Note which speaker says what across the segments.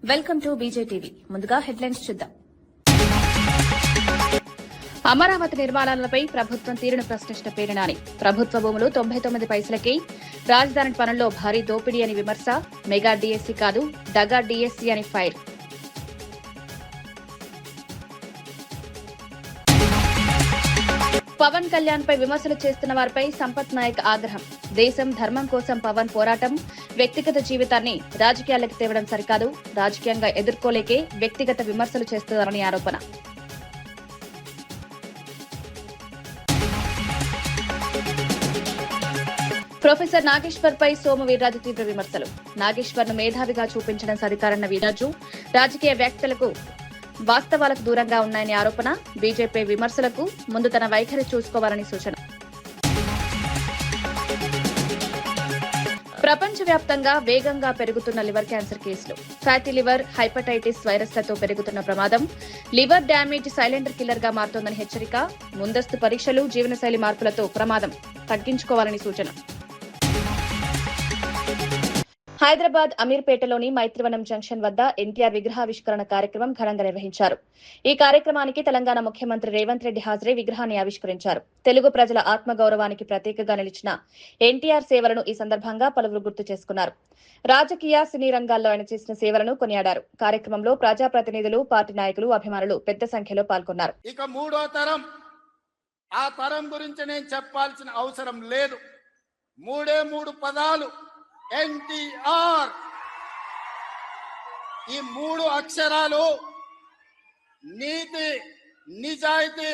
Speaker 1: Welcome to బీజేటీవీ. ముందుగా headlines చూద్దాం. అమరావతి నిర్మాణాలపై ప్రభుత్వం తీరును ప్రశ్నించిన పేర్ని నాని. ప్రభుత్వ భూములు 99 పైసలకే, రాజధాని పనుల్లో భారీ దోపిడీ అని విమర్శ. మెగా డీఎస్సీ కాదు, దగా డీఎస్సీ అని ఫైర్. పవన్ కళ్యాణ్ పై విమర్శలు చేస్తున్న వారిపై సంపత్ నాయక్ ఆగ్రహం. దేశం ధర్మం కోసం పవన్ పోరాటం, వ్యక్తిగత జీవితాన్ని రాజకీయాలకు తేవడం సరికాదు, రాజకీయంగా ఎదుర్కోలేకే వ్యక్తిగత విమర్శలు చేస్తున్నారని ఆరోపణ. ప్రొఫెసర్ నాగేశ్వర్ పై సోము వీర్రాజు తీవ్ర విమర్శలు. నాగేశ్వర్ ను మేధావిగా చూపించడం సరికారన్న వీర్రాజు, రాజకీయ వ్యాఖ్యలకు వాస్తవాలకు దూరంగా ఉన్నాయని ఆరోపణ. బీజేపీ విమర్శలకు ముందు తన వైఖరి చూసుకోవాలని సూచన. ప్రపంచవ్యాప్తంగా వేగంగా పెరుగుతున్న లివర్ క్యాన్సర్ కేసులు. ఫ్యాటీ లివర్, హైపటైటిస్ వైరస్లతో పెరుగుతున్న ప్రమాదం. లివర్ డ్యామేజ్ సైలెంట్ కిల్లర్ గా మారుతోందని హెచ్చరిక. ముందస్తు పరీక్షలు, జీవనశైలి మార్పులతో ప్రమాదం తగ్గించుకోవాలని సూచన. హైదరాబాద్ అమీర్పేటలోని మైత్రివనం జంక్షన్ వద్ద ఎన్టీఆర్ విగ్రహావిష్కరణ కార్యక్రమం ఘనంగా నిర్వహించారు. ఈ కార్యక్రమానికి తెలంగాణ ముఖ్యమంత్రి రేవంత్ రెడ్డి హాజరై విగ్రహాన్ని ఆవిష్కరించారు. తెలుగు ప్రజల ఆత్మగౌరవానికి ప్రతీకగా నిలిచిన ఎన్టీఆర్ సేవలను ఈ సందర్భంగా పలువురు గుర్తు చేసుకున్నారు. రాజకీయ, సినీ రంగాల్లో ఆయన చేసిన సేవలను కొనియాడారు. కార్యక్రమంలో ప్రజాప్రతినిధులు, పార్టీ నాయకులు, అభిమానులు పెద్ద సంఖ్యలో పాల్గొన్నారు.
Speaker 2: ఇక మూడో తరం, ఆ తరం గురించి నేను చెప్పాల్సిన అవసరం లేదు. మూడు పదాలు ఎన్టీఆర్. ఈ 3 అక్షరాలు నీతి, నిజాయితీ,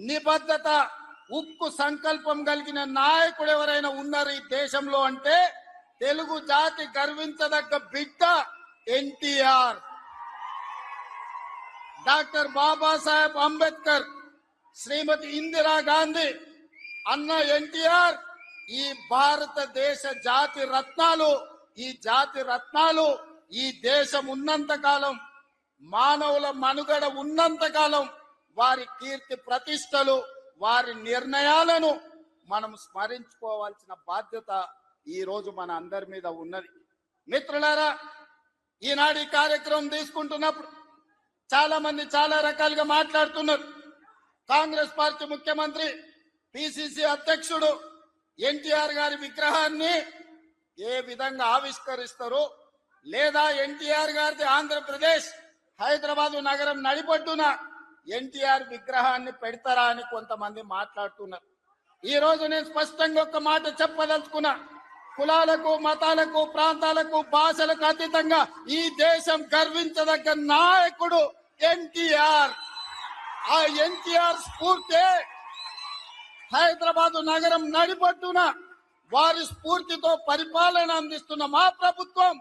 Speaker 2: నిబద్ధత, ఉక్కు సంకల్పం కలిగిన నాయకుడు ఎవరైనా ఉన్నారు ఈ దేశంలో అంటే తెలుగు జాతి గర్వించదగ్గ బిడ్డ ఎన్టీఆర్. డాక్టర్ బాబాసాహెబ్ అంబేద్కర్, శ్రీమతి ఇందిరా గాంధీ, అన్న ఎన్టీఆర్ ఈ భారతదేశ జాతి రత్నాలు. ఈ జాతి రత్నాలు ఈ దేశం ఉన్నంత కాలం, మానవుల మనుగడ ఉన్నంత కాలం వారి కీర్తి ప్రతిష్టలు, వారి నిర్ణయాలను మనం స్మరించుకోవాల్సిన బాధ్యత ఈ రోజు మన అందరి మీద ఉన్నది. మిత్రులారా, ఈనాడు ఈ కార్యక్రమం తీసుకుంటున్నప్పుడు చాలా మంది చాలా రకాలుగా మాట్లాడుతున్నారు. కాంగ్రెస్ పార్టీ ముఖ్యమంత్రి, పిసిసి అధ్యక్షుడు ఎన్టీఆర్ గారి విగ్రహాన్ని ఏ విధంగా ఆవిష్కరిస్తారు, లేదా ఎన్టీఆర్ గారిది ఆంధ్రప్రదేశ్ హైదరాబాద్ నగరం నడిపొడ్డున ఎన్టీఆర్ విగ్రహాన్ని పెడతారా అని కొంతమంది మాట్లాడుతున్నారు. ఈ రోజు నేను స్పష్టంగా ఒక మాట చెప్పదలుచుకున్నా. కులాలకు, మతాలకు, ప్రాంతాలకు, భాషలకు అతీతంగా ఈ దేశం గర్వించదగ్గ నాయకుడు ఎన్టీఆర్. ఆ ఎన్టీఆర్ స్ఫూర్తి హైదరాబాద్ నగరం నడిపొడ్డున వారి స్ఫూర్తితో పరిపాలన అందిస్తున్న మా ప్రభుత్వం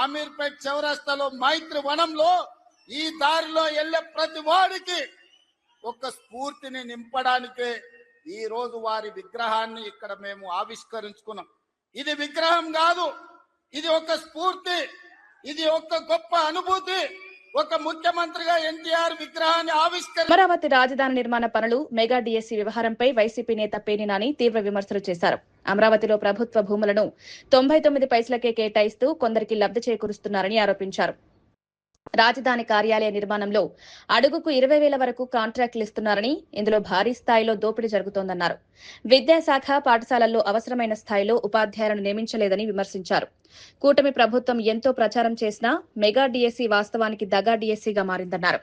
Speaker 2: అమీర్పేట్ చౌరస్తాలో మైత్రి వనంలో ఈ దారిలో వెళ్లే ప్రతి వాడికి ఒక స్ఫూర్తిని నింపడానికే ఈ రోజు వారి విగ్రహాన్ని ఇక్కడ మేము ఆవిష్కరించుకున్నాం. ఇది విగ్రహం కాదు, ఇది ఒక స్ఫూర్తి, ఇది ఒక గొప్ప అనుభూతి. ఒక ముఖ్యమంత్రిగా ఎన్టీఆర్ విగ్రహాన్ని
Speaker 1: అమరావతి రాజధాని నిర్మాణ పనులు, మెగా డీఎస్సీ వ్యవహారంపై వైసీపీ నేత పేర్ని నాని తీవ్ర విమర్శలు చేశారు. అమరావతిలో ప్రభుత్వ భూములను 99 పైసలకే కేటాయిస్తూ కొందరికి లబ్ధి చేకూరుస్తున్నారని ఆరోపించారు. రాజధాని కార్యాలయ నిర్మాణంలో అడుగుకు 20,000 వరకు కాంట్రాక్టులు ఇస్తున్నారని, ఇందులో భారీ స్థాయిలో దోపిడీ జరుగుతోందన్నారు. విద్యాశాఖ పాఠశాలల్లో అవసరమైన స్థాయిలో ఉపాధ్యాయులను నియమించలేదని విమర్శించారు. కూటమి ప్రభుత్వం ఎంతో ప్రచారం చేసినా మెగా డీఎస్సీ వాస్తవానికి దగా డీఎస్సీగా మారిందన్నారు.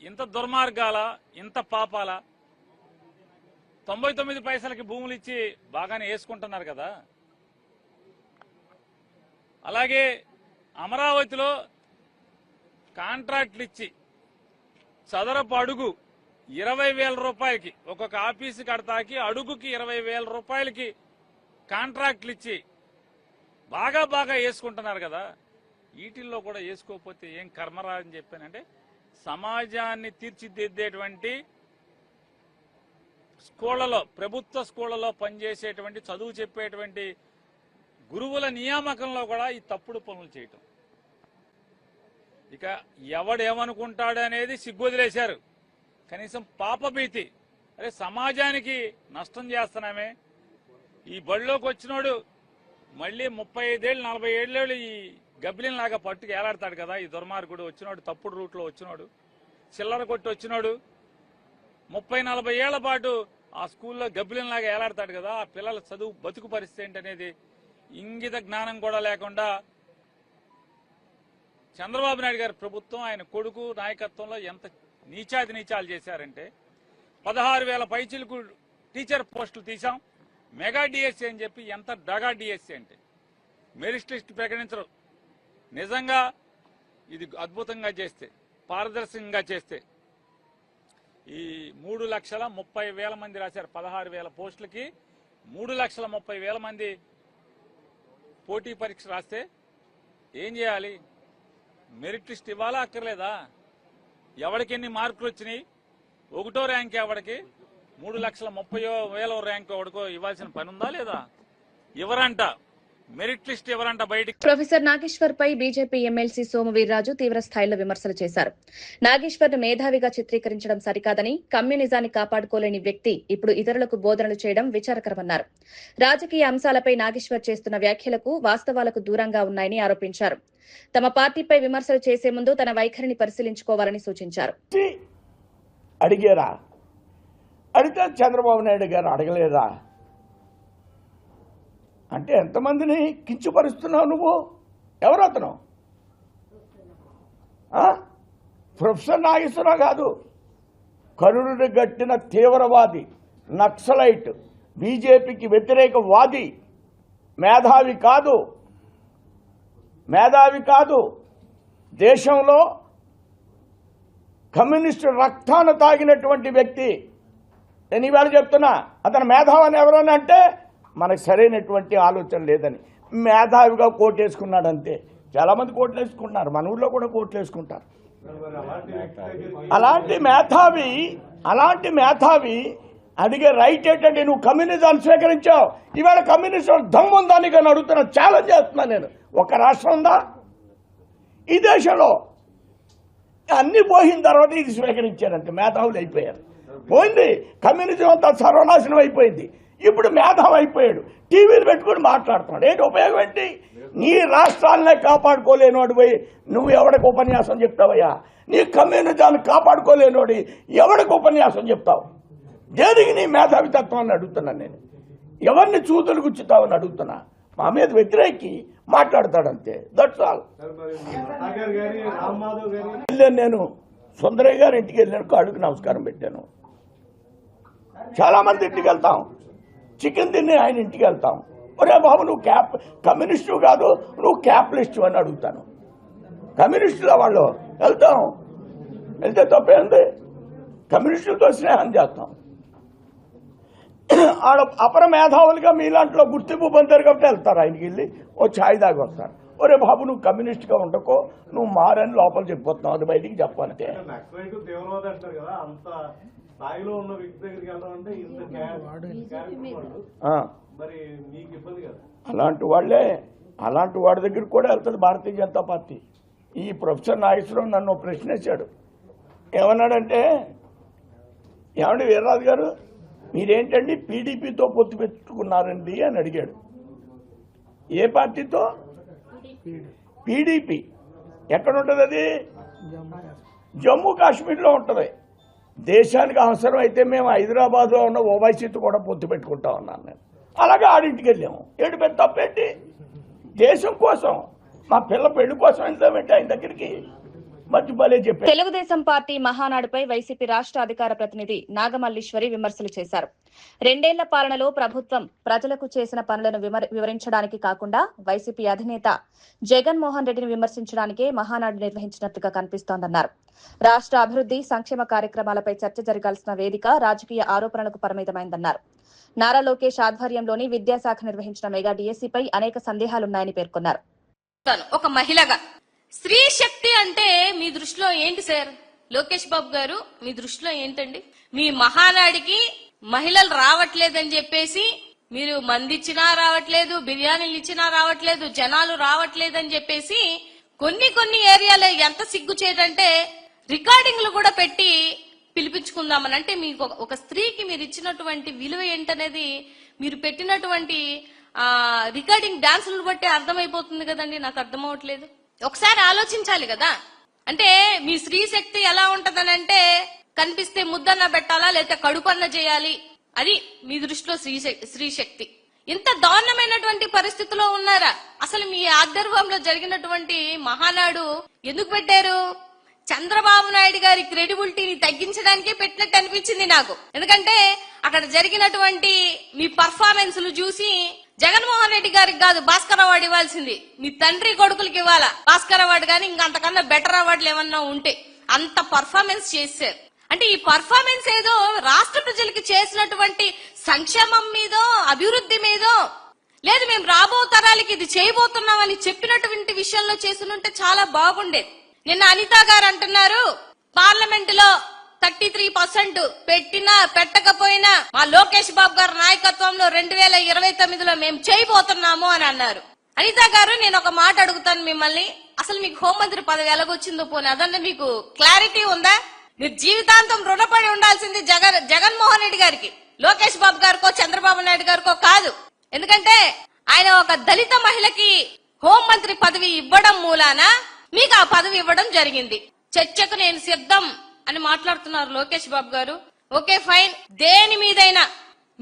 Speaker 3: ఇంత దుర్మార్గాల, ఇంత పాపాల 99 పైసలకి భూములు ఇచ్చి బాగానే వేసుకుంటున్నారు కదా. అలాగే అమరావతిలో కాంట్రాక్టులు ఇచ్చి చదరపు అడుగు 20,000 రూపాయలకి, ఒక్కొక్క ఆఫీసు కడతాకి అడుగుకి 20,000 రూపాయలకి కాంట్రాక్టులు ఇచ్చి బాగా వేసుకుంటున్నారు కదా. వీటిల్లో కూడా వేసుకోకపోతే ఏం కర్మరా అని చెప్పానంటే, సమాజాన్ని తీర్చిదిద్దేటువంటి స్కూళ్లలో, ప్రభుత్వ స్కూళ్లలో పనిచేసేటువంటి, చదువు చెప్పేటువంటి గురువుల నియామకంలో కూడా ఈ తప్పుడు పనులు చేయటం. ఇక ఎవడేమనుకుంటాడు అనేది సిగ్గొదిలేశారు. కనీసం పాపభీతి, అరే సమాజానికి నష్టం చేస్తున్నామే, ఈ బడిలోకి వచ్చినోడు మళ్ళీ 35 ఏళ్ళు 40 ఏళ్ళు ఈ గబ్బిలిన్ లాగా పట్టుకు ఏలాడతాడు కదా ఈ దుర్మార్గుడు. వచ్చినోడు తప్పుడు రూట్లో వచ్చినోడు, చిల్లర కొట్టి వచ్చినోడు 30-40 ఏళ్ల పాటు ఆ స్కూల్లో గబ్బిలిన్ లాగా ఏలాడతాడు కదా. ఆ పిల్లల చదువు బతుకు పరిస్థితి ఏంటనేది ఇంగిత జ్ఞానం కూడా లేకుండా చంద్రబాబు నాయుడు గారి ప్రభుత్వం ఆయన కొడుకు నాయకత్వంలో ఎంత నీచాలు చేశారంటే 16,000 పైచిలకు టీచర్ పోస్టులు తీసాం. మెగా డిఎస్సీ అని చెప్పి ఎంత డగా డిఎస్సీ అంటే మెరిట్ లిస్ట్ ప్రకటించరు. నిజంగా ఇది అద్భుతంగా చేస్తే, పారదర్శకంగా చేస్తే ఈ 3,30,000 మంది రాశారు. 16,000 పోస్టులకి 3,30,000 మంది పోటీ పరీక్ష రాస్తే ఏం చేయాలి? మెరిట్ లిస్ట్ ఇవ్వాలా అక్కర్లేదా? ఎవరికి ఎన్ని మార్కులు వచ్చినాయి? 1వ ర్యాంక్ ఎవరికి, 3,30,000 ర్యాంక్ ఎవరికో ఇవ్వాల్సిన పని ఉందా లేదా? ఎవరంట మెరిట్ లిస్ట్ ఎవరంట బయటికి.
Speaker 1: ప్రొఫెసర్ నాగేశ్వర్ పై బీజేపీ ఎమ్మెల్సీ సోము వీర్రాజు తీవ్ర స్థాయిలో విమర్శలు చేశారు. నాగేశ్వర్ ను మేధావిగా చిత్రీకరించడం సరికాదని, కమ్యూనిజాన్ని కాపాడుకోలేని వ్యక్తి ఇప్పుడు ఇతరులకు బోధనలు చేయడం విచారకరమన్నారు. రాజకీయ అంశాలపై నాగేశ్వర్ చేస్తున్న వ్యాఖ్యలకు వాస్తవాలకు దూరంగా ఉన్నాయని ఆరోపించారు. తమ పార్టీపై విమర్శలు చేసే ముందు తన వైఖరిని పరిశీలించుకోవాలని సూచించారు.
Speaker 4: అడిగారా? అడిగితే చంద్రబాబు నాయుడు గారు అడగలేదా అంటే ఎంతమందిని కించపరుస్తున్నావు నువ్వు? ఎవరు అతను? ప్రొఫెసర్ నాగేశ్వరరావు కాదు, కరుణుడు గట్టిన తీవ్రవాది, నక్సలైట్, బీజేపీకి వ్యతిరేక వాది, మేధావి కాదు. దేశంలో కమ్యూనిస్టు రక్తాన్ని తాగినటువంటి వ్యక్తి. నేను ఇవాళ చెప్తున్నా, అతను మేధావని ఎవరని అంటే మనకు సరైనటువంటి ఆలోచన లేదని మేధావిగా కోటేసుకున్నాడు అంతే. చాలామంది కోట్లు వేసుకుంటున్నారు, మన ఊళ్ళో కూడా కోట్లు వేసుకుంటారు. అలాంటి మేధావి అడిగే రైట్ ఏంటంటే నువ్వు కమ్యూనిజాన్ని స్వీకరించావు, ఇవాళ కమ్యూనిస్ట్ దమ్ము ఉందని కానీ అడుగుతున్నా, ఛాలెంజ్ చేస్తున్నా నేను. ఒక రాష్ట్రం ఉందా ఈ దేశంలో? అన్ని పోయిన తర్వాత ఇది స్వీకరించారంటే మేధావులు అయిపోయారు. పోయింది, కమ్యూనిజం అంతా సర్వనాశనం అయిపోయింది. ఇప్పుడు మేధావి అయిపోయాడు, టీవీలు పెట్టుకుని మాట్లాడుతున్నాడు. ఏంటి ఉపయోగం? ఏంటి? నీ రాష్ట్రాలనే కాపాడుకోలేనోడు పోయి నువ్వు ఎవరికి ఉపన్యాసం చెప్తావయ్యా? నీ కమ్యూనిజాన్ని కాపాడుకోలేనోడి ఎవరికి ఉపన్యాసం చెప్తావు? దేనికి నీ మేధావితత్వాన్ని అడుగుతున్నాను నేను. ఎవరిని చూతులు గుచ్చుతావని అడుగుతున్నా. మా మీద వ్యతిరేకి మాట్లాడతాడంతే, దట్స్ ఆల్. నేను సుందరయ్య గారి ఇంటికి వెళ్ళాను, కాళ్ళకి నమస్కారం పెట్టాను. చాలా మంది ఇంటికి వెళ్తాం, చికెన్ తిని ఆయన ఇంటికి వెళ్తాం. ఒరే బాబు నువ్వు కమ్యూనిస్టు కాదు, నువ్వు క్యాపిటలిస్టు అని అడుగుతాను. కమ్యూనిస్టుల వాళ్ళు వెళ్తే తప్పేంది? కమ్యూనిస్టులతో స్నేహం చేస్తాం. ఆడ అపర మేధావులుగా మీలాంటిలో గుర్తింపు పొందారు కాబట్టి వెళ్తారు, ఆయనకి వెళ్ళి ఓ ఛాయ్ దాకా వస్తారు. ఒరే బాబు నువ్వు కమ్యూనిస్ట్గా ఉండకో, నువ్వు మారని లోపల చెప్పిపోతున్నావు, అది బయటికి చెప్పాలంటే. అలాంటి వాడి దగ్గరికి కూడా వెళ్తుంది భారతీయ జనతా పార్టీ. ఈ ప్రొఫెసర్ నాగేశ్వరరావు నన్ను ప్రశ్న వేశాడు. ఏమన్నాడంటే, ఏమండి వీర్రాజు గారు మీరేంటండి పీడీపీతో పొత్తు పెట్టుకున్నారండి అని అడిగాడు. ఏ పార్టీతో? పీడీపీ. ఎక్కడ ఉంటుంది అది? జమ్మూ కాశ్మీర్లో ఉంటుంది. దేశానికి అవసరం అయితే మేము హైదరాబాద్లో ఉన్న ఓవైసీతో కూడా పొత్తు పెట్టుకుంటా ఉన్నాను నేను. అలాగే ఆడింటికి వెళ్ళాము. ఏంటి పెద్ద తప్పేంటి? దేశం కోసం, మా పిల్ల పెళ్లి కోసం వెళ్తామేంటి ఆయన దగ్గరికి?
Speaker 1: తెలుగుదేశం పార్టీ మహానాడుపై వైసీపీ రాష్ట్ర అధికార ప్రతినిధి నాగమల్లీశ్వరి విమర్శలు చేశారు. 2 ఏళ్ల పాలనలో ప్రభుత్వం ప్రజలకు చేసిన పనులను వివరించడానికి కాకుండా వైసీపీ అధినేత జగన్మోహన్ రెడ్డిని విమర్శించడానికే మహానాడు నిర్వహించినట్లుగా కనిపిస్తోందన్నారు. రాష్ట్ర అభివృద్ధి సంక్షేమ కార్యక్రమాలపై చర్చ జరగాల్సిన వేదిక రాజకీయ ఆరోపణలకు పరిమితమైందన్నారు. నారా లోకేష్ ఆధ్వర్యంలోని విద్యాశాఖ నిర్వహించిన మెగా డిఎస్సీపై అనేక సందేహాలున్నాయని పేర్కొన్నారు.
Speaker 5: ఒక మహిళగా స్త్రీ శక్తి అంటే మీ దృష్టిలో ఏంటి సార్? లోకేష్ బాబు గారు మీ దృష్టిలో ఏంటండి? మీ మహానాడికి మహిళలు రావట్లేదని చెప్పేసి మీరు మంది ఇచ్చినా రావట్లేదు, బిర్యానీలు ఇచ్చినా రావట్లేదు, జనాలు రావట్లేదని చెప్పేసి కొన్ని ఏరియాలో ఎంత సిగ్గు చేయదంటే రికార్డింగ్లు కూడా పెట్టి పిలిపించుకుందామని. అంటే మీకు ఒక స్త్రీకి మీరు ఇచ్చినటువంటి విలువ ఏంటనేది, మీరు పెట్టినటువంటి రికార్డింగ్ డాన్సులను బట్టి అర్థమైపోతుంది కదండి, నాకు అర్థం అవ్వట్లేదు. ఒకసారి ఆలోచించాలి కదా. అంటే మీ స్త్రీ శక్తి ఎలా ఉంటదనంటే కనిపిస్తే ముద్దన్న పెట్టాలా లేకపోతే కడుపన్న చేయాలి, అది మీ దృష్టిలో స్త్రీ శక్తి. ఇంత దారుణమైనటువంటి పరిస్థితిలో ఉన్నారా? అసలు మీ ఆధ్వర్యంలో జరిగినటువంటి మహానాడు ఎందుకు పెట్టారు? చంద్రబాబు నాయుడు గారి క్రెడిబిలిటీని తగ్గించడానికే పెట్టినట్టు అనిపించింది నాకు. ఎందుకంటే అక్కడ జరిగినటువంటి మీ పర్ఫార్మెన్స్లు చూసి జగన్మోహన్ రెడ్డి గారికి కాదు భాస్కర్ అవార్డు ఇవ్వాల్సింది, మీ తండ్రి కొడుకులకి ఇవ్వాలా భాస్కర్ అవార్డు. కానీ ఇంకంతకన్నా బెటర్ అవార్డులు ఏమన్నా ఉంటే అంత పర్ఫార్మెన్స్ చేశారు. అంటే ఈ పర్ఫార్మెన్స్ ఏదో రాష్ట్ర ప్రజలకి చేసినటువంటి సంక్షేమం మీదో అభివృద్ధి మీదో లేదు, మేము రాబో తరాలకి ఇది చేయబోతున్నామని చెప్పినటువంటి విషయంలో చేసినుంటే చాలా బాగుండేది. నిన్న అనిత గారు అంటున్నారు పార్లమెంట్ లో 33% పెట్టినా పెట్టకపోయినా మా లోకేష్ బాబు గారి నాయకత్వంలో 2029లో మేము చేయబోతున్నాము అని అన్నారు. అనిత గారు, నేను ఒక మాట అడుగుతాను మిమ్మల్ని, అసలు మీకు హోంమంత్రి పదవి ఎలాగొచ్చిందో పోనీ అదన్నా మీకు క్లారిటీ ఉందా? మీరు జీవితాంతం రుణపడి ఉండాల్సింది జగన్మోహన్ రెడ్డి గారికి, లోకేష్ బాబు గారికో చంద్రబాబు నాయుడు గారికో కాదు. ఎందుకంటే ఆయన ఒక దళిత మహిళకి హోంమంత్రి పదవి ఇవ్వడం మూలాన మీకు ఆ పదవి ఇవ్వడం జరిగింది. చర్చకు నేను సిద్ధం అని మాట్లాడుతున్నారు లోకేష్ బాబు గారు. ఓకే ఫైన్, దేని మీదైనా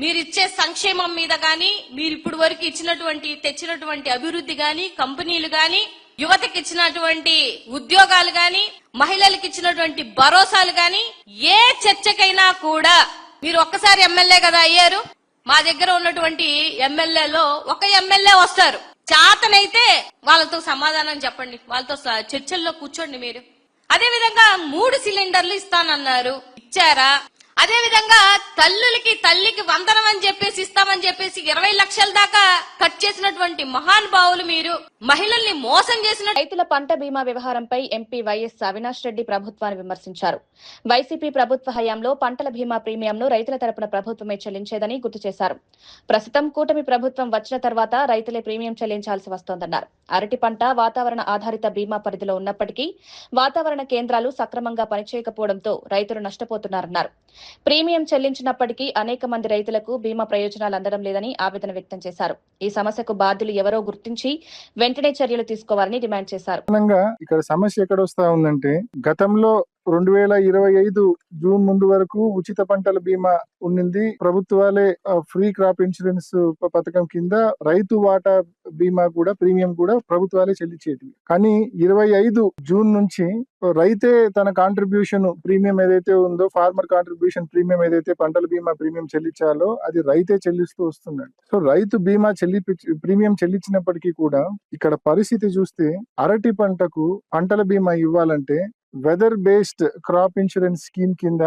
Speaker 5: మీరిచ్చే సంక్షేమం మీద గాని, మీరు ఇప్పుడు వరకు తెచ్చినటువంటి అభివృద్ధి గాని, కంపెనీలు గాని, యువతకి ఇచ్చినటువంటి ఉద్యోగాలు గాని, మహిళలకు ఇచ్చినటువంటి భరోసాలు గాని, ఏ చర్చకైనా కూడా మీరు ఒక్కసారి ఎమ్మెల్యే కదా అయ్యారు. మా దగ్గర ఉన్నటువంటి ఎమ్మెల్యేలో ఒక ఎమ్మెల్యే వస్తారు, చాతనైతే వాళ్ళతో సమాధానం చెప్పండి, వాళ్ళతో చర్చల్లో కూర్చోండి మీరు. అదే విధంగా 3 సిలిండర్లు ఇస్తానన్నారు, ఇచ్చారా? అదే విధంగా తల్లికి వందనం అని చెప్పేసి ఇస్తామని చెప్పేసి 20 లక్షల దాకా కట్ చేసినటువంటి మహానుభావులు మీరు. మహిళల్ని మోసం చేసిన
Speaker 1: రైతుల పంట బీమా వ్యవహారంపై ఎంపీ వైఎస్ అవినాష్ రెడ్డి ప్రభుత్వాన్ని విమర్శించారు. వైసీపీ ప్రభుత్వ హయాంలో పంటల బీమా ప్రీమియంను రైతుల తరపున ప్రభుత్వమే చెల్లించేదని గుర్తు చేశారు. ప్రస్తుతం కూటమి ప్రభుత్వం వచ్చిన తర్వాత రైతులే ప్రీమియం చెల్లించాల్సి వస్తోందన్నారు. అరటి పంట వాతావరణ ఆధారిత బీమా పరిధిలో ఉన్నప్పటికీ వాతావరణ కేంద్రాలు సక్రమంగా పనిచేయకపోవడంతో రైతులు నష్టపోతున్నారన్నారు. ప్రీమియం చెల్లించినప్పటికీ అనేక మంది రైతులకు బీమా ప్రయోజనాలు అందడం లేదని ఆవేదన వ్యక్తం చేశారు. ఈ సమస్యకు బాధ్యులు ఎవరో గుర్తించి వెంటనే చర్యలు తీసుకోవాలని డిమాండ్ చేశారు.
Speaker 6: ఇక్కడ సమస్య ఎక్కడ వస్తా ఉందంటే, గతంలో 2025 జూన్ ముందు వరకు ఉచిత పంటల బీమా ఉండింది. ప్రభుత్వాలే ఫ్రీ క్రాప్ ఇన్సూరెన్స్ పథకం కింద రైతు వాటా బీమా కూడా ప్రీమియం కూడా ప్రభుత్వాలే చెల్లించేది. కానీ 25 జూన్ నుంచి రైతే తన కాంట్రిబ్యూషన్ ప్రీమియం ఏదైతే ఉందో, ఫార్మర్ కాంట్రిబ్యూషన్ ప్రీమియం ఏదైతే పంటల బీమా ప్రీమియం చెల్లించాలో అది రైతే చెల్లిస్తూ వస్తున్నాడు. సో రైతు బీమా ప్రీమియం చెల్లించినప్పటికీ కూడా ఇక్కడ పరిస్థితి చూస్తే అరటి పంటకు పంటల బీమా ఇవ్వాలంటే weather based crop insurance scheme కింద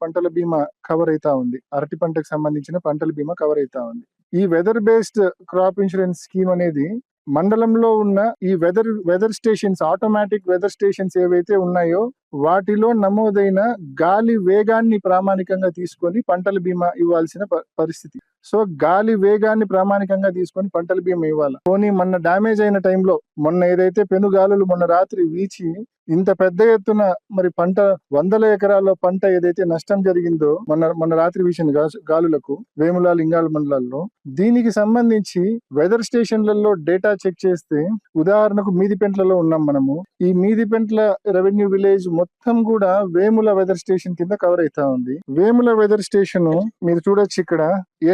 Speaker 6: పంటల బీమా కవర్ అవుతా ఉంది. అరటి పంటకు సంబంధించిన పంటల బీమా కవర్ అవుతా ఉంది. ఈ weather based crop insurance scheme అనేది మండలంలో ఉన్న ఈ weather stations, automatic weather stations ఏవైతే ఉన్నాయో వాటిలో నమోదైన గాలి వేగాన్ని ప్రామాణికంగా తీసుకొని పంటల బీమా ఇవ్వాల్సిన పరిస్థితి. సో గాలి వేగాన్ని ప్రామాణికంగా తీసుకొని పంటల బీమా ఇవ్వాలి. పోనీ మొన్న డ్యామేజ్ అయిన టైంలో, మొన్న ఏదైతే పెనుగాలులు మొన్న రాత్రి వీచి ఇంత పెద్ద ఎత్తున మరి పంట 100 ఎకరాల్లో పంట ఏదైతే నష్టం జరిగిందో మొన్న రాత్రి వీసిన గాలులకు వేముల లింగాల మండలాల్లో, దీనికి సంబంధించి వెదర్ స్టేషన్లలో డేటా చెక్ చేస్తే, ఉదాహరణకు మీదిపెంట్లలో ఉన్నాం మనము, ఈ మీదిపెంట్ల రెవెన్యూ విలేజ్ మొత్తం కూడా వేముల వెదర్ స్టేషన్ కింద కవర్ అవుతా ఉంది. వేముల వెదర్ స్టేషన్ మీరు చూడొచ్చు, ఇక్కడ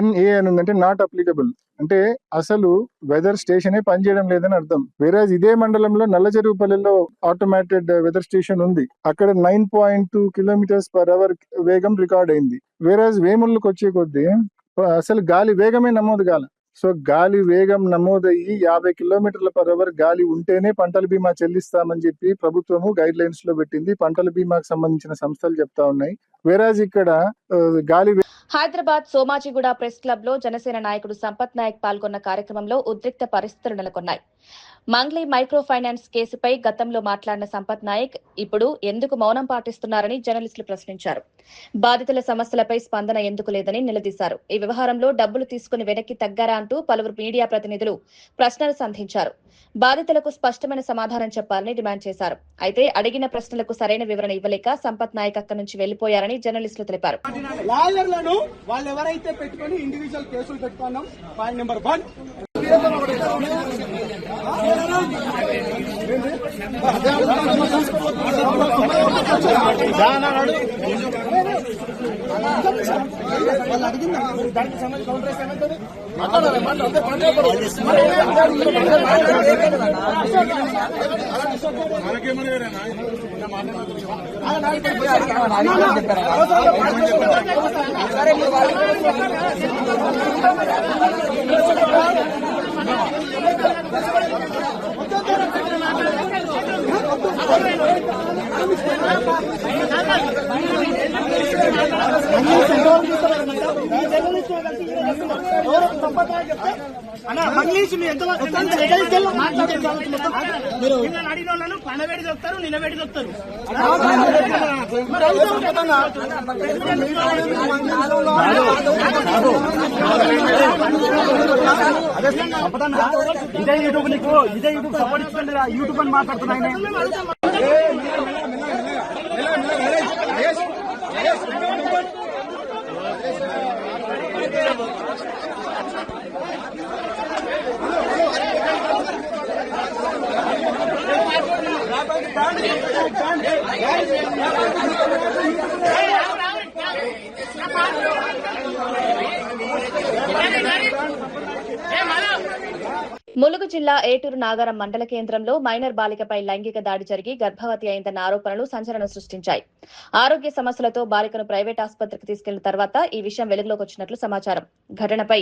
Speaker 6: NA అని ఉందంటే నాట్ అప్లికబుల్, అంటే అసలు వెదర్ స్టేషనే పనిచేయడం లేదని అర్థం. వేరేజ్ ఇదే మండలంలో నల్లచెరువుపల్లిలో ఆటోమేటెడ్ వెదర్ స్టేషన్ ఉంది, అక్కడ 9.2 km/h వేగం రికార్డ్ అయింది. వేరేజ్ వేములకు వచ్చే కొద్దీ అసలు గాలి వేగమే నమోదు కాల. సో గాలి వేగం నమోదయ్యి 50 km/h గాలి ఉంటేనే పంటల బీమా చెల్లిస్తామని చెప్పి ప్రభుత్వము గైడ్ లైన్స్ లో పెట్టింది. పంటల బీమాకు సంబంధించిన సంస్థలు చెప్తా ఉన్నాయి. వేరాజ్ ఇక్కడ గాలి.
Speaker 1: హైదరాబాద్ సోమాజిగూడ ప్రెస్ క్లబ్ లో జనసేన నాయకుడు సంపత్ నాయక్ పాల్గొన్న కార్యక్రమంలో ఉద్రిక్త పరిస్థితులు నెలకొన్నాయి. మంగ్లీ మైక్రో ఫైనాన్స్ కేసుపై గతంలో మాట్లాడిన సంపత్ నాయక్ ఇప్పుడు ఎందుకు మౌనం పాటిస్తున్నారని జర్నలిస్టులు ప్రశ్నించారు. బాధితుల సమస్యలపై స్పందన ఎందుకు లేదని నిలదీశారు. ఈ వ్యవహారంలో డబ్బులు తీసుకుని వెనక్కి తగ్గారా అంటూ పలువురు మీడియా ప్రతినిధులు ప్రశ్నలు సంధించారు. బాధితులకు స్పష్టమైన సమాధానం చెప్పాలని డిమాండ్ చేశారు. అయితే అడిగిన ప్రశ్నలకు సరైన వివరణ ఇవ్వలేక సంపత్ నాయక్ అక్కడి నుంచి వెళ్లిపోయారని జర్నలిస్టులు తెలిపారు.
Speaker 7: లాయర్లను వాళ్ళు ఎవరైతే పెట్టుకొని ఇండివిజువల్ కేసులు పెట్టుకున్నాం. Point number 1. వాళ్ళు అడిగిందా దానికి సంబంధించి కౌంటర్ ఏమైతుంది మీరు అడిగిన వాళ్ళను పనవేడి చెప్తారు, నిలబెడి చెప్తారు. ఇదే యూట్యూబ్ నీకు ఇదే యూట్యూబ్ సపోర్ట్ ఇస్తుంది. యూట్యూబ్ అని మాట్లాడుతున్నాయి.
Speaker 1: ములుగు జిల్లా ఏటూరు నాగారం మండల కేంద్రంలో మైనర్ బాలికపై లైంగిక దాడి జరిగి గర్భవతి అయిందన్న ఆరోపణలు సంచలనం సృష్టించాయి. ఆరోగ్య సమస్యలతో బాలికను ప్రైవేట్ ఆసుపత్రికి తీసుకెళ్లిన తర్వాత ఈ విషయం వెలుగులోకి వచ్చినట్లు సమాచారం. ఘటనపై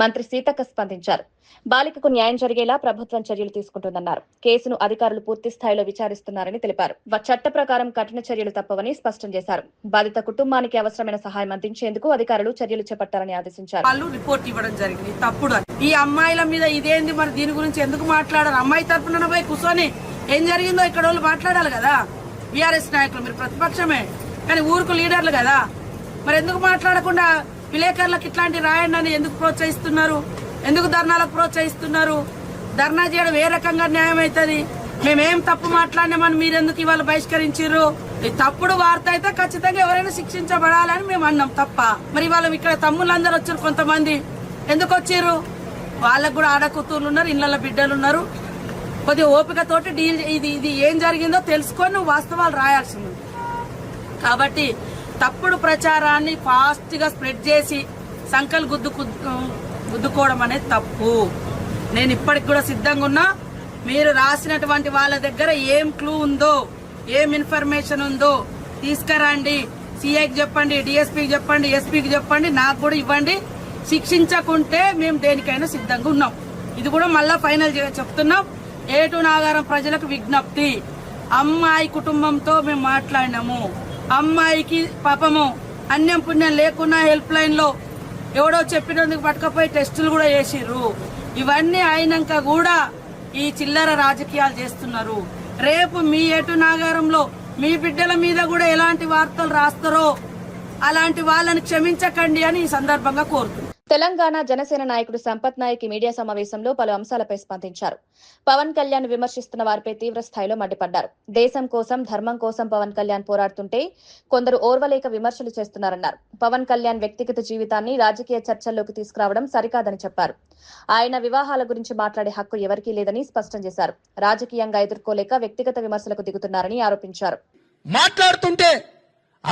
Speaker 1: మంత్రి సీతక్క స్పందించారు. బాలికకు న్యాయం జరిగేలా ప్రభుత్వం చర్యలు తీసుకుంటుందన్నారు. కేసును అధికారులు పూర్తి స్థాయిలో విచారిస్తున్నారని తెలిపారు. చట్ట ప్రకారం కఠిన చర్యలు తప్పవని స్పష్టం చేశారు. బాధిత కుటుంబానికి అవసరమైన సహాయం అందించేందుకు అధికారులు చర్యలు చేపట్టాలని ఆదేశించారు.
Speaker 8: వాళ్ళు రిపోర్ట్ ఇవ్వడం జరిగింది తప్పుడు. ఈ అమ్మాయిల మీద ఇదేంది మరి దీని గురించి ఎందుకు మాట్లాడారు? అమ్మాయి తరపున పోయి కూర్చొని ఏం జరిగిందో ఇక్కడ వాళ్ళు మాట్లాడాలి కదా. బీఆర్ఎస్ నాయకులు మీరు ప్రతిపక్షమే కానీ ఊరుకు లీడర్లు కదా. మరి ఎందుకు మాట్లాడకుండా విలేకరులకు ఇట్లాంటి రాయండి అని ఎందుకు ప్రోత్సహిస్తున్నారు? ఎందుకు ధర్నాలకు ప్రోత్సహిస్తున్నారు? ధర్నా చేయడం ఏ రకంగా న్యాయం అవుతుంది? మేమేం తప్పు మాట్లాడినామని మీరెందుకు ఇవాళ బహిష్కరించారు? ఈ తప్పుడు వార్త అయితే ఖచ్చితంగా ఎవరైనా శిక్షించబడాలని మేము అన్నాం తప్ప. మరి వాళ్ళు ఇక్కడ తమ్ముళ్ళందరూ వచ్చారు. కొంతమంది ఎందుకు వచ్చారు? వాళ్ళకు కూడా ఆడకూతుర్లు ఉన్నారు, ఇళ్ల బిడ్డలు ఉన్నారు. కొద్దిగా ఓపికతోటి డీల్ ఇది ఏం జరిగిందో తెలుసుకొని నువ్వు వాస్తవాలు రాయాల్సింది. కాబట్టి తప్పుడు ప్రచారాన్ని ఫాస్ట్ గా స్ప్రెడ్ చేసి సంకల్ గుద్దుకోవడం అనేది తప్పు. నేను ఇప్పటికి కూడా సిద్ధంగా ఉన్నా. మీరు రాసినటువంటి వాళ్ళ దగ్గర ఏం క్లూ ఉందో, ఏం ఇన్ఫర్మేషన్ ఉందో తీసుకురండి. సిఐకి చెప్పండి, డిఎస్పీకి చెప్పండి, ఎస్పీకి చెప్పండి, నాకు కూడా ఇవ్వండి. శిక్షించకుంటే మేము దేనికైనా సిద్ధంగా ఉన్నాం. ఇది కూడా మళ్ళా ఫైనల్ చెప్తున్నాం. ఏటూరు నాగారం ప్రజలకు విజ్ఞప్తి. అమ్మాయి కుటుంబంతో మేము మాట్లాడినాము. అమ్మాయికి పాపము అన్యం పుణ్యం లేకున్నా హెల్ప్ లైన్ లో ఎవడో చెప్పినందుకు పట్టుకపోయి టెస్టులు కూడా చేసిర్రు. ఇవన్నీ అయినాక కూడా ఈ చిల్లర రాజకీయాలు చేస్తున్నారు. రేపు మీ ఏటూరు నాగారంలో మీ బిడ్డల మీద కూడా ఎలాంటి వార్తలు రాస్తారో అలాంటి వాళ్ళని క్షమించకండి అని ఈ సందర్భంగా కోరుతున్నాను.
Speaker 1: తెలంగాణ జనసేన నాయకుడు సంపత్ నాయక్ మీడియా సమావేశంలో పలు అంశాలపై స్పందించారు. పవన్ కళ్యాణ్ విమర్శిస్తున్న వారిపై తీవ్ర స్థాయిలో మండిపడ్డారు. దేశం కోసం, ధర్మం కోసం పవన్ కళ్యాణ్ పోరాడుతుంటే కొందరు ఓర్వలేక విమర్శలు చేస్తున్నారన్నారు. పవన్ కళ్యాణ్ వ్యక్తిగత జీవితాన్ని రాజకీయ చర్చల్లోకి తీసుకురావడం సరికాదని చెప్పారు. ఆయన వివాహాల గురించి మాట్లాడే హక్కు ఎవరికీ లేదని స్పష్టం చేశారు. రాజకీయంగా ఎదుర్కోలేక వ్యక్తిగత విమర్శలకు దిగుతున్నారని ఆరోపించారు.
Speaker 7: మాట్లాడుతుంటే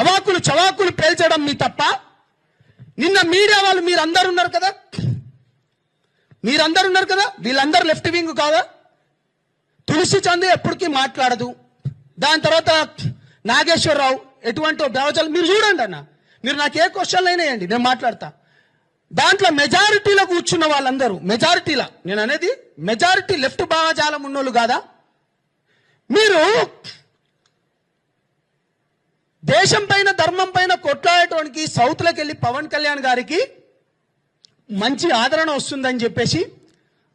Speaker 7: అవాకులు చవాకులు పేల్చడం మీ తప్ప. నిన్న మీడియా వాళ్ళు మీరందరూ ఉన్నారు కదా, వీళ్ళందరూ లెఫ్ట్ వింగ్ కాదా? తులసి చంద్ ఎప్పటికీ మాట్లాడదు. దాని తర్వాత నాగేశ్వరరావు ఎటువంటి బ్యావజాలు మీరు చూడండి అన్న. మీరు నాకు ఏ క్వశ్చన్లు అయినా వేయండి, నేను మాట్లాడతా. దాంట్లో మెజారిటీలో కూర్చున్న వాళ్ళందరూ మెజారిటీలా, నేను అనేది మెజారిటీ లెఫ్ట్ భావజాలం ఉన్నోళ్ళు కాదా? మీరు దేశం పైన, ధర్మం పైన కొట్లాడటానికి సౌత్లోకి వెళ్ళి పవన్ కళ్యాణ్ గారికి మంచి ఆదరణ వస్తుందని చెప్పేసి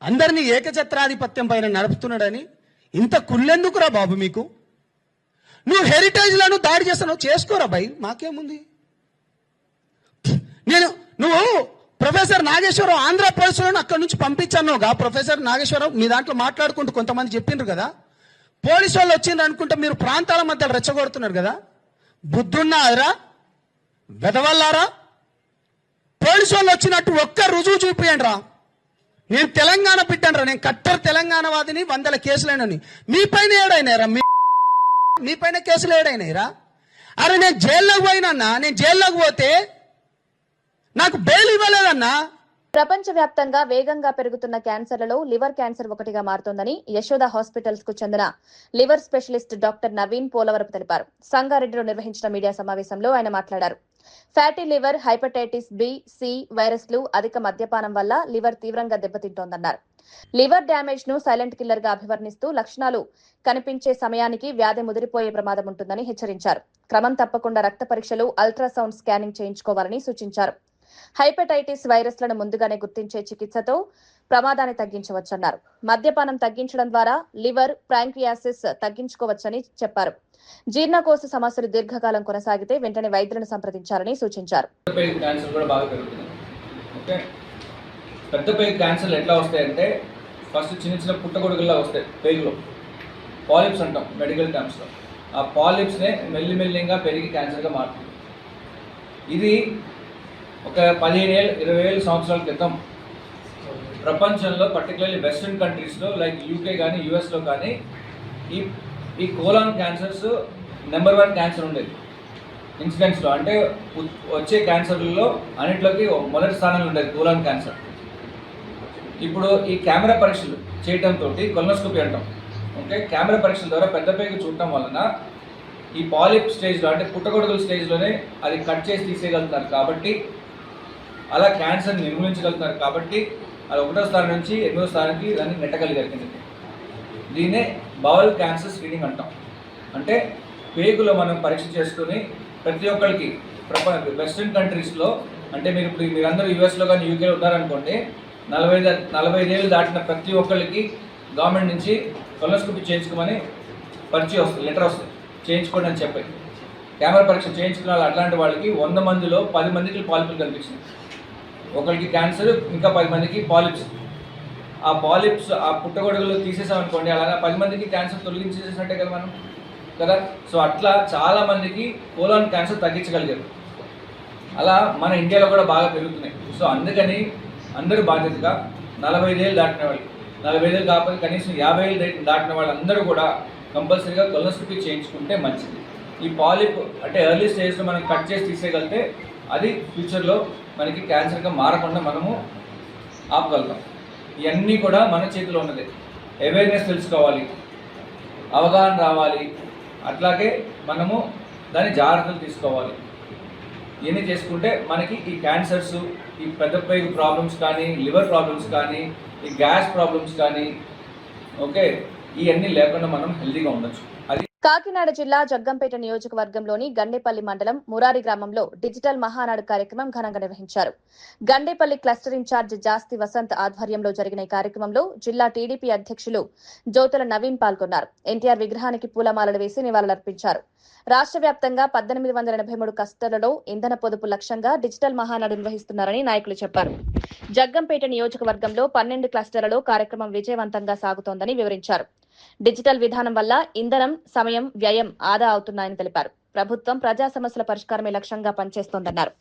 Speaker 7: అందరినీ ఏకఛత్రాధిపత్యం పైన నడుపుతున్నాడని ఇంత కుళ్ళెందుకురా బాబు మీకు? నువ్వు హెరిటేజ్లను దాడి చేస్తున్నావు, చేసుకోరా భయ్, మాకేముంది? నువ్వు ప్రొఫెసర్ నాగేశ్వరరావు ఆంధ్రప్రదేశ్లో అక్కడి నుంచి పంపించానుగా. ప్రొఫెసర్ నాగేశ్వరరావు మీ దాంట్లో మాట్లాడుకుంటూ కొంతమంది చెప్పిండ్రు కదా, పోలీసు వాళ్ళు వచ్చిండ్రు అనుకుంటే మీరు ప్రాంతాల మధ్య రెచ్చగొడుతున్నారు కదా. బుద్ధున్నారా వెదవల్లారా? పోలీసు వాళ్ళు వచ్చినట్టు ఒక్క రుజువు చూపియండి రా. నేను తెలంగాణ బిడ్డనరా, నేను కట్టర్ తెలంగాణ వాదిని, 100 కేసులైనని. మీ పైన ఏడైనారా? మీ పైన కేసులు ఏడైనాయిరా? అరే నేను జైల్లోకి పోయినన్నా, నేను జైల్లోకి పోతే నాకు బెయిల్ ఇవ్వలేదన్నా.
Speaker 1: ప్రపంచవ్యాప్తంగా వేగంగా పెరుగుతున్న క్యాన్సర్లలో లివర్ క్యాన్సర్ ఒకటిగా మారుతోందని యశోద హాస్పిటల్స్ కు చెందిన liver specialist doctor Naveen Polavarapu తెలిపారు. సంగారెడ్డిలో నిర్వహించిన మీడియా సమావేశంలో ఆయన మాట్లాడారు. Fatty liver, hepatitis B, C వైరస్లు, అధిక మద్యపానం వల్ల లివర్ తీవ్రంగా దెబ్బతింటోందన్నారు. లివర్ డ్యామేజ్ ను సైలెంట్ కిల్లర్ గా అభివర్ణిస్తూ లక్షణాలు కనిపించే సమయానికి వ్యాధి ముదిరిపోయే ప్రమాదం ఉంటుందని హెచ్చరించారు. క్రమం తప్పకుండా రక్త పరీక్షలు, అల్ట్రాసౌండ్ స్కానింగ్ చేయించుకోవాలని సూచించారు. హెపటైటిస్ వైరస్లను ముందుగానే గుర్తించే చికిత్సతో ప్రమాదాన్ని తగ్గించవచ్చన్నారు. మద్యపానం తగ్గించడం ద్వారా లివర్, ప్యాంక్రియాసిస్ తగ్గించుకోవచ్చని చెప్పారు. జీర్ణకోశ సమస్యలు దీర్ఘకాలం కొనసాగితే వెంటనే వైద్యులను సంప్రదించాలని సూచించారు.
Speaker 9: పెద్ద పేగు క్యాన్సర్లు ఎట్లా వస్తాయంటే ఫస్ట్ చిన్న చిన్న పుట్టగొడుగుల్లా వస్తాయి. పేగులో పాలిప్స్ అంటాం మెడికల్ టర్మ్స్లో. ఆ పాలిప్స్నే మెల్లిమెల్లిగా పెరిగి క్యాన్సర్గా మారుతుంది. ఇది ఒక 15-20 సంవత్సరాల క్రితం ప్రపంచంలో పర్టికులర్లీ వెస్ట్రన్ కంట్రీస్లో లైక్ యూకే కానీ యూఎస్లో కానీ ఈ కోలాన్ క్యాన్సర్స్ నెంబర్ 1 క్యాన్సర్ ఉండేది ఇన్సిడెంట్స్లో. అంటే వచ్చే క్యాన్సర్లలో అన్నింటిలోకి మొదటి స్థానంలో ఉండేది కోలాన్ క్యాన్సర్. ఇప్పుడు ఈ కెమెరా పరీక్షలు చేయడంతో కొలనోస్కోపీ అంటాం. ఓకే, కెమెరా పరీక్షల ద్వారా పెద్ద పేగు చూడటం వలన ఈ పాలిప్ స్టేజ్లో అంటే పుట్టగొడుగుల స్టేజ్లోనే అది కట్ చేసి తీసేయగలుగుతున్నారు. కాబట్టి అలా క్యాన్సర్ని నిర్మూలించగలుగుతున్నారు. కాబట్టి అది 1వ స్థానం నుంచి 8వ స్థానానికి దాన్ని నెట్టగలిగారు. దీన్నే బౌల్ క్యాన్సర్ స్క్రీనింగ్ అంటాం. అంటే పేగులో మనం పరీక్ష చేసుకుని ప్రతి ఒక్కరికి వెస్ట్రన్ కంట్రీస్లో అంటే మీరందరూ యూఎస్లో కానీ యూకేలో ఉన్నారనుకోండి, 45 ఏళ్ళు దాటిన ప్రతి ఒక్కరికి గవర్నమెంట్ నుంచి కొలనోస్కోపీ చేయించుకోమని పరిచయం వస్తుంది, లెటర్ వస్తుంది, చేయించుకోండి అని చెప్పి. కెమెరా పరీక్ష చేయించుకున్న వాళ్ళు అట్లాంటి వాళ్ళకి 100 మందిలో 10 మందికి పాలిప్లు కనిపించింది. ఒకరికి క్యాన్సర్, ఇంకా 10 మందికి పాలిప్స్. ఆ పాలిప్స్ ఆ పుట్టగొడుగులు తీసేసామనుకోండి, అలాగా 10 మందికి క్యాన్సర్ తొలగించేసినట్టే కదా మనం కదా. సో అట్లా చాలా మందికి కోలాన్ క్యాన్సర్ తగ్గించగలిగారు. అలా మన ఇండియాలో కూడా బాగా పెరుగుతున్నాయి. సో అందుకని అందరూ బాధ్యతగా 45 ఏళ్ళు దాటిన వాళ్ళు, 45 ఏళ్ళు కాకపోతే కనీసం 50 ఏళ్ళు దాటిన వాళ్ళందరూ కూడా కంపల్సరీగా కొలనోస్కోపీ చేయించుకుంటే మంచిది. ఈ పాలిప్ అంటే ఎర్లీ స్టేజ్లో మనం కట్ చేసి తీసేయగలిగితే అది ఫ్యూచర్లో మనకి క్యాన్సర్గా మారకుండా మనము ఆపగలుగుతాం. ఇవన్నీ కూడా మన చేతిలో ఉన్నది. అవేర్నెస్ తెలుసుకోవాలి, అవగాహన రావాలి, అట్లాగే మనము దాని జాగ్రత్తలు తీసుకోవాలి. ఇవన్నీ చేసుకుంటే మనకి ఈ క్యాన్సర్స్, ఈ పెద్ద పేగు ప్రాబ్లమ్స్ కానీ, లివర్ ప్రాబ్లమ్స్ కానీ, ఈ గ్యాస్ ప్రాబ్లమ్స్ కానీ, ఓకే, ఇవన్నీ లేకుండా మనం హెల్తీగా ఉండొచ్చు. అది
Speaker 1: కాకినాడ జిల్లా జగ్గంపేట నియోజకవర్గంలోని గండేపల్లి మండలం మురారి గ్రామంలో డిజిటల్ మహానాడు కార్యక్రమం ఘనంగా నిర్వహించారు. గండేపల్లి క్లస్టర్ ఇన్ఛార్జ్ జాస్తి వసంత్ ఆధ్వర్యంలో జరిగిన ఈ కార్యక్రమంలో జిల్లా టీడీపీ అధ్యక్షులు జోతుల నవీన్ పాల్గొన్నారు. ఎన్టీఆర్ విగ్రహానికి పూలమాలలు వేసి నివాళులర్పించారు. రాష్ట్ర వ్యాప్తంగా 1883 క్లస్టర్లలో ఇంధన పొదుపు లక్ష్యంగా డిజిటల్ మహానాడు నిర్వహిస్తున్నారని నాయకులు చెప్పారు. జగ్గంపేట నియోజకవర్గంలో 12 క్లస్టర్లలో కార్యక్రమం విజయవంతంగా సాగుతోందని వివరించారు. డిజిటల్ విధానం వల్ల ఇంధనం, సమయం, వ్యయం ఆదా అవుతున్నాయని తెలిపారు. ప్రభుత్వం ప్రజా సమస్యల పరిష్కారమే లక్ష్యంగా పనిచేస్తోందన్నారు.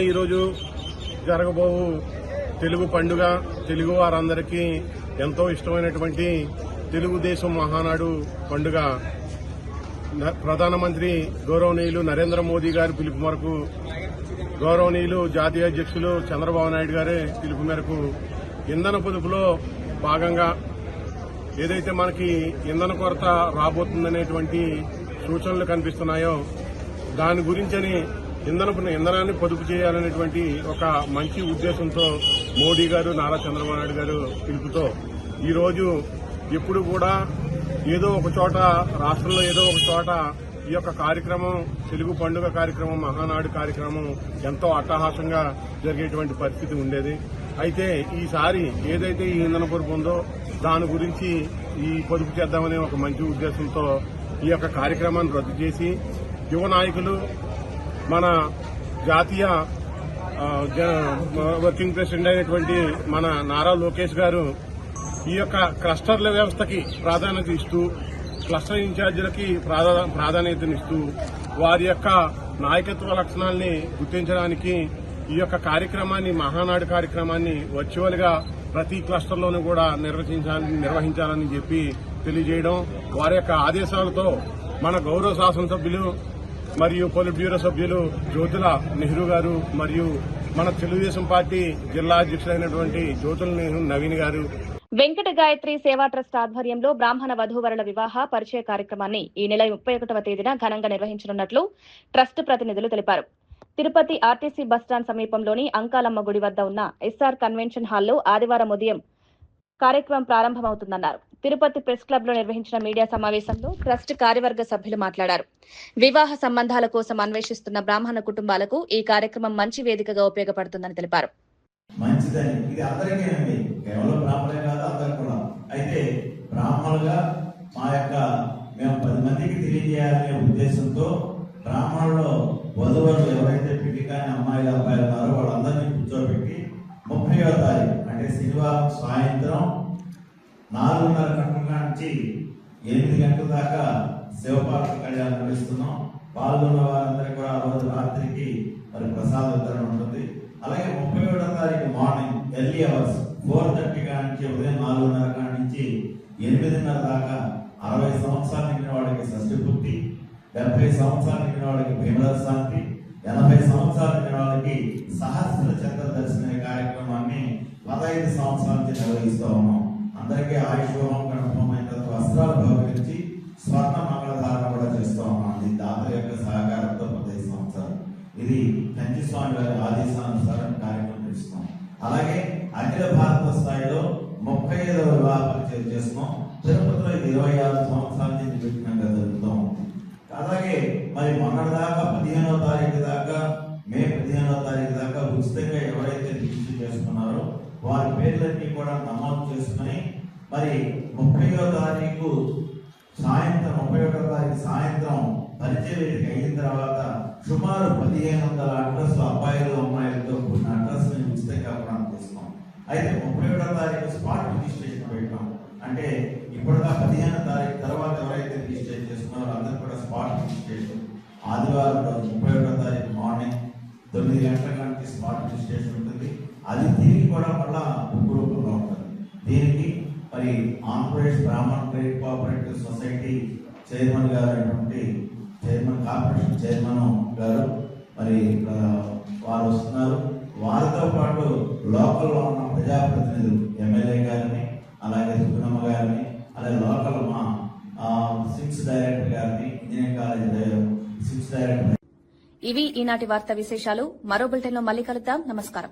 Speaker 10: ఈరోజు జరగబోవు తెలుగు పండుగ తెలుగు వారందరికీ ఎంతో ఇష్టమైనటువంటి తెలుగుదేశం మహానాడు పండుగ ప్రధానమంత్రి గౌరవనీయులు నరేంద్ర మోదీ గారి పిలుపు మేరకు, గౌరవనీయులు జాతీయ అధ్యక్షులు చంద్రబాబు నాయుడు గారి పిలుపు మేరకు ఇంధన పొదుపులో భాగంగా ఏదైతే మనకి ఇంధన కొరత రాబోతుందనేటువంటి సూచనలు కనిపిస్తున్నాయో దాని గురించని ఇంధనాన్ని పొదుపు చేయాలనేటువంటి ఒక మంచి ఉద్దేశంతో మోడీ గారు, నారా చంద్రబాబు నాయుడు గారు పిలుపుతో ఈరోజు ఎప్పుడు కూడా ఏదో ఒక చోట రాష్ట్రంలో ఏదో ఒక చోట ఈ యొక్క కార్యక్రమం, తెలుగు పండుగ కార్యక్రమం, మహానాడు కార్యక్రమం ఎంతో అట్టహాసంగా జరిగేటువంటి పరిస్థితి ఉండేది. అయితే ఈసారి ఏదైతే ఈ ఇంధన పొదుపు ఉందో దాని గురించి ఈ పొదుపు చేద్దామనే ఒక మంచి ఉద్దేశంతో ఈ యొక్క కార్యక్రమాన్ని రద్దు చేసి యువ నాయకులు, మన జాతీయ వర్కింగ్ ప్రెసిడెంట్ అయినటువంటి మన నారా లోకేష్ గారు ఈ యొక్క క్లస్టర్ల వ్యవస్థకి ప్రాధాన్యత ఇస్తూ, క్లస్టర్ ఇన్ఛార్జీలకి ప్రాధాన్యతనిస్తూ వారి యొక్క నాయకత్వ లక్షణాలని గుర్తించడానికి ఈ యొక్క కార్యక్రమాన్ని, మహానాడు కార్యక్రమాన్ని వర్చువల్ గా ప్రతి క్లస్టర్లోనూ కూడా నిర్వహించాలని చెప్పి తెలియజేయడం, వారి యొక్క ఆదేశాలతో మన గౌరవ శాసనసభ్యులు మరియు పొలిట్ బ్యూరో సభ్యులు జ్యోతుల నెహ్రూ గారు మరియు మన తెలుగుదేశం పార్టీ జిల్లా అధ్యక్షులైనటువంటి జ్యోతుల నెహ్రూ నవీన్ గారు,
Speaker 1: వెంకట గాయత్రి సేవా ట్రస్ట్ ఆధ్వర్యంలో బ్రాహ్మణ వధూవరుల వివాహ పరిచయ కార్యక్రమాన్ని ఈ నెల 31వ తేదీన ఘనంగా నిర్వహించనున్నట్లు ట్రస్ట్ ప్రతినిధులు తెలిపారు. తిరుపతి ఆర్టీసీ బస్టాండ్ సమీపంలోని అంకాలమ్మ గుడి వద్ద ఉన్న ఎస్ఆర్ కన్వెన్షన్ హాల్లో ఆదివారం ఉదయం కార్యక్రమం ప్రారంభమవుతుందన్నారు. తిరుపతి ప్రెస్ క్లబ్ లో నిర్వహించిన మీడియా సమావేశంలో ట్రస్ట్ కార్యవర్గ సభ్యులు మాట్లాడారు. వివాహ సంబంధాల కోసం అన్వేషిస్తున్న బ్రాహ్మణ కుటుంబాలకు ఈ కార్యక్రమం మంచి వేదికగా ఉపయోగపడుతుందని తెలిపారు.
Speaker 11: మంచిదని ఇది అందరికీ అండి, కేవలం బ్రాహ్మణులే కాదు, అందరు కూడా. అయితే బ్రాహ్మణులుగా మేము 10 మందికి తెలియజేయాలనే ఉద్దేశంతో బ్రాహ్మణుల్లో వధువులు ఎవరైతే పెళ్లి కాని అమ్మాయిలు అబ్బాయిలు ఉన్నారో వాళ్ళందరినీ కూర్చోబెట్టి 30వ తారీఖు అంటే శనివారం సాయంత్రం 4:30 గంటల నుంచి 8 గంటల దాకా శివపార్వతి కళ్యాణం నిర్వహిస్తున్నాం. పాల్గొన్న వారందరికీ కూడా ఆ రోజు రాత్రికి మరి ప్రసాద వితరణ ఉంటుంది. అలాగే 31వ తారీఖు మార్నింగ్ ఎర్లీ అవర్స్ 4:30 నుంచి ఉదయం 4:30 నుంచి 8:30 దాకా 60 సంవత్సరాలు నిండిన వాడికి షష్ఠి పూర్తి, 70 సంవత్సరాలు నిండిన వాడికి భీమల శాంతి, 80 సంవత్సరాలు నిండిన వాడికి సహస్ర చంద్ర దర్శన కార్యక్రమాన్ని 15 సంవత్సరాల నుంచి నిర్వహిస్తూ ఉన్నాం. అందరికీ ఆయుష్యం గణపమైన వస్త్రాలు బహుకరించి స్వర్ణ మంగళధారణ కూడా చేస్తూ ఉన్నాం. ఇది దాతల యొక్క సహకారంతో 15 సంవత్సరాలు. ఇది కంచి స్వామి వారి ఆదేశానుసారం కార్యక్రమం చేస్తున్నాం. అలాగే అఖిల భారత స్థాయిలో 35వ వివాహ పరిచయం చేస్తున్నాం. తిరుపతిలో 26 సంవత్సరాల నుంచి నిర్విఘ్నంగా జరుగుతూ ఉంది. అలాగే మరి మొన్నటిదాకా 15వ తారీఖు దాకా, మే 15వ తారీఖు దాకా ఉచితంగా ఎవరైతే రిజిస్టర్ చేసుకున్నారో వారి పేర్లన్నీ కూడా నమోదు చేసుకుని మరి 31వ తారీఖు సాయంత్రం పరిచయ వేదిక అయిన తర్వాత సుమారు 1500 అడ్రస్లు అబ్బాయిలు అమ్మాయిలతో కూడిన అడ్రస్ ఉచితంగా ప్రదానం చేస్తాం. అయితే 31వ తారీఖు స్పాట్ రిజిస్ట్రేషన్ పెట్టాం. అంటే ఇప్పటిదా 15వ తారీఖు తర్వాత ఎవరైతే రిజిస్టర్ చేసుకున్నారో అందరూ కూడా స్పాట్ రిజిస్ట్రేషన్ ఆదివారం రోజు 31వ తారీఖు మార్నింగ్ 9 గంటల నుంచి స్పాట్ రిజిస్ట్రేషన్ ఉంటుంది. అది తిరిగి కూడా మళ్ళా బుక్ రూపంలో ఉంటుంది. దీనికి మరి ఆంధ్రప్రదేశ్ బ్రాహ్మణ ట్రేడ్ కోఆపరేటివ్ సొసైటీ చైర్మన్ గారు అయినటువంటి కార్పొరేషన్ చైర్మన్ గారు మరి వారు వస్తున్నారు. వారితో పాటు లోకల్లో ఉన్న ప్రజాప్రతినిధులు ఎమ్మెల్యే గారిని, అలాగే సుగుణమ్మ గారిని, అలాగే లోకల్ మా సిమ్స్ డైరెక్టర్ గారిని, ఇంజనీరింగ్ కాలేజ్ సిమ్స్ డైరెక్టర్.
Speaker 1: ఇవి ఈనాటి వార్తా విశేషాలు. మరో బులెటిన్లో మళ్ళీ కలుద్దాం. నమస్కారం.